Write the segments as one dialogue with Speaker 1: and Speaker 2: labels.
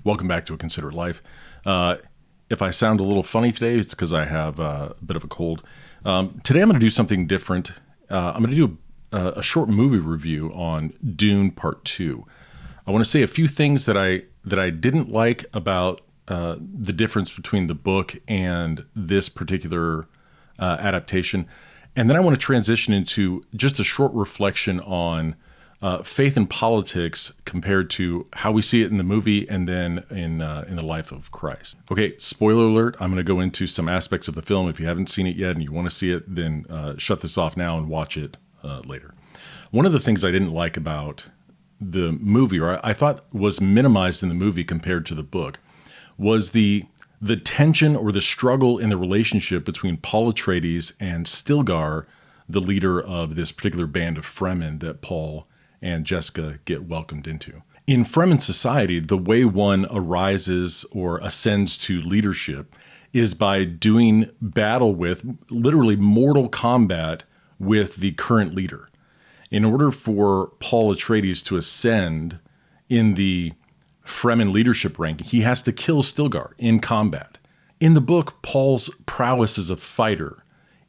Speaker 1: Welcome back to A Considerate Life. If I sound a little funny today, it's because I have a bit of a cold. Today I'm going to do something different. I'm going to do a short movie review on Dune Part 2. I want to say a few things that I didn't like about the difference between the book and this particular adaptation. And then I want to transition into just a short reflection on faith and politics compared to how we see it in the movie and then in the life of Christ. Okay, spoiler alert, I'm going to go into some aspects of the film. If you haven't seen it yet and you want to see it, then shut this off now and watch it later. One of the things I didn't like about the movie, or I thought was minimized in the movie compared to the book, was the tension or the struggle in the relationship between Paul Atreides and Stilgar, the leader of this particular band of Fremen that Paul and Jessica get welcomed into. In Fremen society, the way one arises or ascends to leadership is by doing battle with, literally mortal combat with the current leader. In order for Paul Atreides to ascend in the Fremen leadership rank, he has to kill Stilgar in combat. In the book, Paul's prowess as a fighter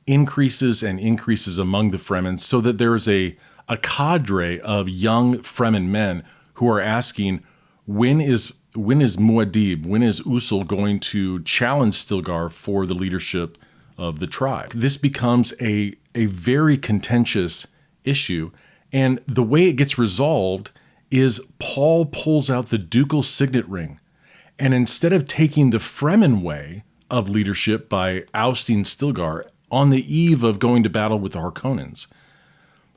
Speaker 1: increases and increases among the Fremen so that there is a cadre of young Fremen men who are asking, when is Muad'Dib, when is Usul going to challenge Stilgar for the leadership of the tribe? This becomes a very contentious issue, and the way it gets resolved is Paul pulls out the ducal signet ring, and instead of taking the Fremen way of leadership by ousting Stilgar on the eve of going to battle with the Harkonnens,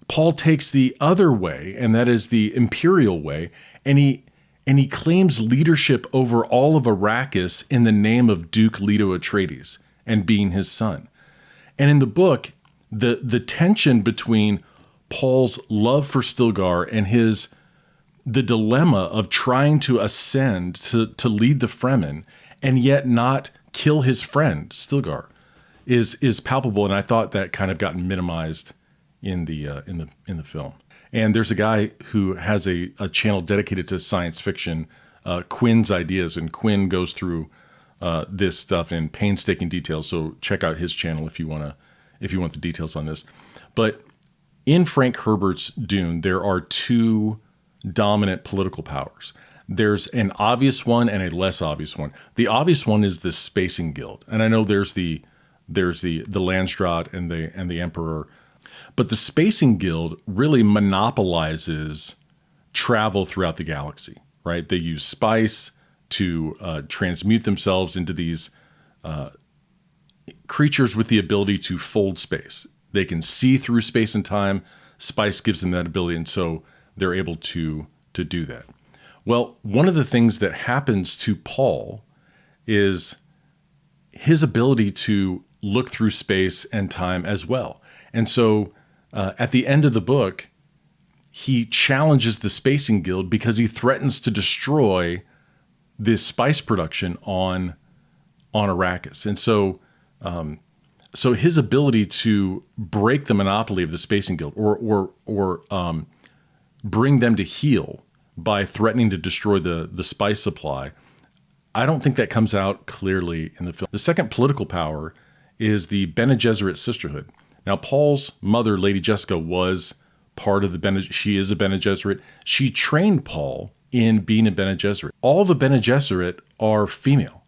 Speaker 1: Paul takes the other way, and that is the imperial way, and he claims leadership over all of Arrakis in the name of Duke Leto Atreides and being his son. And in the book, the tension between Paul's love for Stilgar and the dilemma of trying to ascend to lead the Fremen and yet not kill his friend Stilgar is palpable, and I thought that kind of got minimized in the film. And there's a guy who has a channel dedicated to science fiction, Quinn's Ideas, and Quinn goes through this stuff in painstaking detail. So check out his channel if you want the details on this. But in Frank Herbert's Dune, there are two dominant political powers. There's an obvious one and a less obvious one. The obvious one is the Spacing Guild, and I know there's the Landstrat and the Emperor. But the Spacing Guild really monopolizes travel throughout the galaxy, right? They use spice to transmute themselves into these creatures with the ability to fold space. They can see through space and time. Spice gives them that ability, and so they're able to do that. Well, one of the things that happens to Paul is his ability to look through space and time as well. And so at the end of the book, he challenges the Spacing Guild because he threatens to destroy this spice production on Arrakis. And so so his ability to break the monopoly of the Spacing Guild or bring them to heel by threatening to destroy the spice supply, I don't think that comes out clearly in the film. The second political power is the Benages Sisterhood. Now, Paul's mother, Lady Jessica, was part of she is a Bene Gesserit. She trained Paul in being a Bene Gesserit. All the Bene Gesserit are female,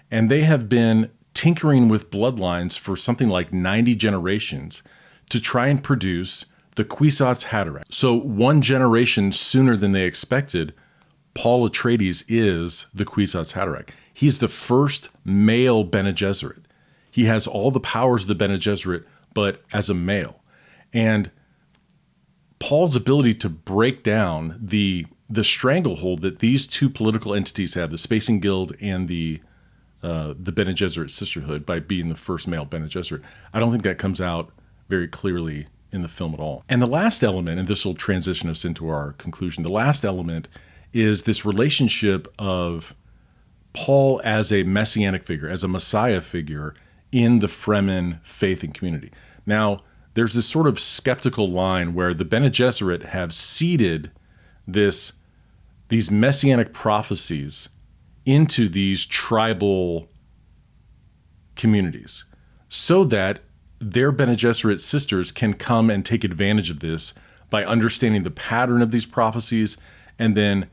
Speaker 1: and they have been tinkering with bloodlines for something like 90 generations to try and produce the Kwisatz Haderach. So one generation sooner than they expected, Paul Atreides is the Kwisatz Haderach. He's the first male Bene Gesserit. He has all the powers of the Bene Gesserit, but as a male. And Paul's ability to break down the stranglehold that these two political entities have, the Spacing Guild and the Bene Gesserit Sisterhood, by being the first male Bene Gesserit, I don't think that comes out very clearly in the film at all. And the last element, and this will transition us into our conclusion, the last element is this relationship of Paul as a messianic figure, as a Messiah figure in the Fremen faith and community. Now, there's this sort of skeptical line where the Bene Gesserit have seeded these messianic prophecies into these tribal communities so that their Bene Gesserit sisters can come and take advantage of this by understanding the pattern of these prophecies and then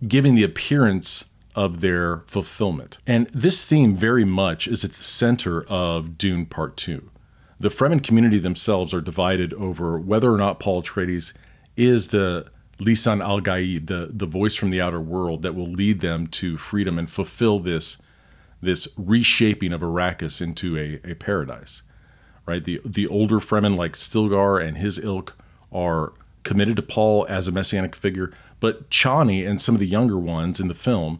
Speaker 1: giving the appearance of their fulfillment. And this theme very much is at the center of Dune Part 2. The Fremen community themselves are divided over whether or not Paul Atreides is the Lisan al-Gaib, the voice from the outer world that will lead them to freedom and fulfill this reshaping of Arrakis into a paradise, right? The older Fremen like Stilgar and his ilk are committed to Paul as a messianic figure, but Chani and some of the younger ones in the film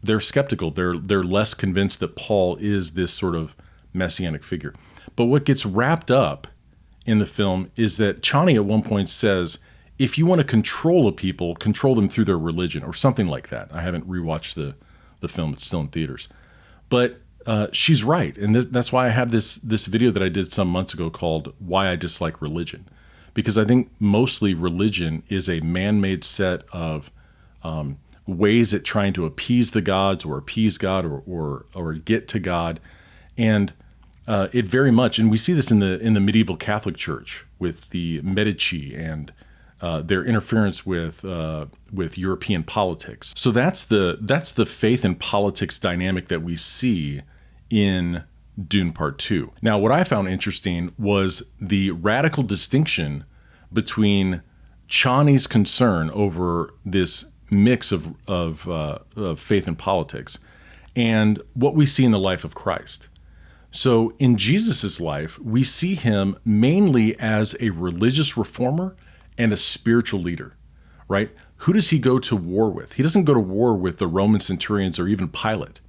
Speaker 1: they're skeptical. They're less convinced that Paul is this sort of messianic figure. But what gets wrapped up in the film is that Chani at one point says, if you want to control a people, control them through their religion or something like that. I haven't rewatched the film. It's still in theaters. But she's right. And that's why I have this video that I did some months ago called Why I Dislike Religion. Because I think mostly religion is a man-made set of ways at trying to appease the gods or appease God or get to God. And it very much, and we see this in the medieval Catholic Church with the Medici and their interference with European politics. So that's the faith and politics dynamic that we see in Dune Part 2. Now, what I found interesting was the radical distinction between Chani's concern over this mix of faith and politics and what we see in the life of Christ. So in Jesus's life, we see him mainly as a religious reformer and a spiritual leader, right? Who does he go to war with? He doesn't go to war with the Roman centurions or even Pilate,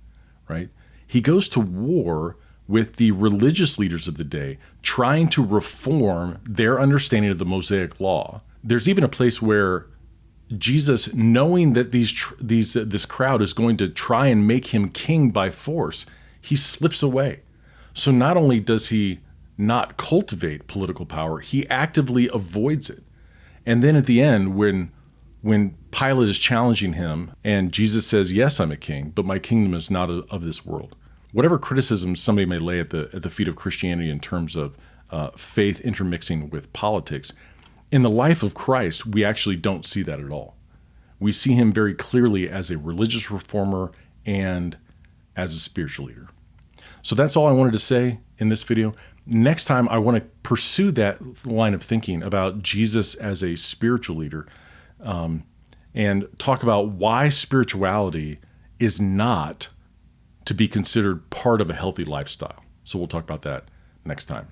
Speaker 1: right? He goes to war with the religious leaders of the day, trying to reform their understanding of the Mosaic law. There's even a place where Jesus, knowing that this crowd is going to try and make him king by force, he slips away. So not only does he not cultivate political power, he actively avoids it. And then at the end, when Pilate is challenging him and Jesus says, yes, I'm a king, but my kingdom is not of this world. Whatever criticism somebody may lay at the feet of Christianity in terms of faith intermixing with politics, in the life of Christ, we actually don't see that at all. We see him very clearly as a religious reformer and as a spiritual leader. So that's all I wanted to say in this video. Next time, I want to pursue that line of thinking about Jesus as a spiritual leader and talk about why spirituality is not to be considered part of a healthy lifestyle. So we'll talk about that next time.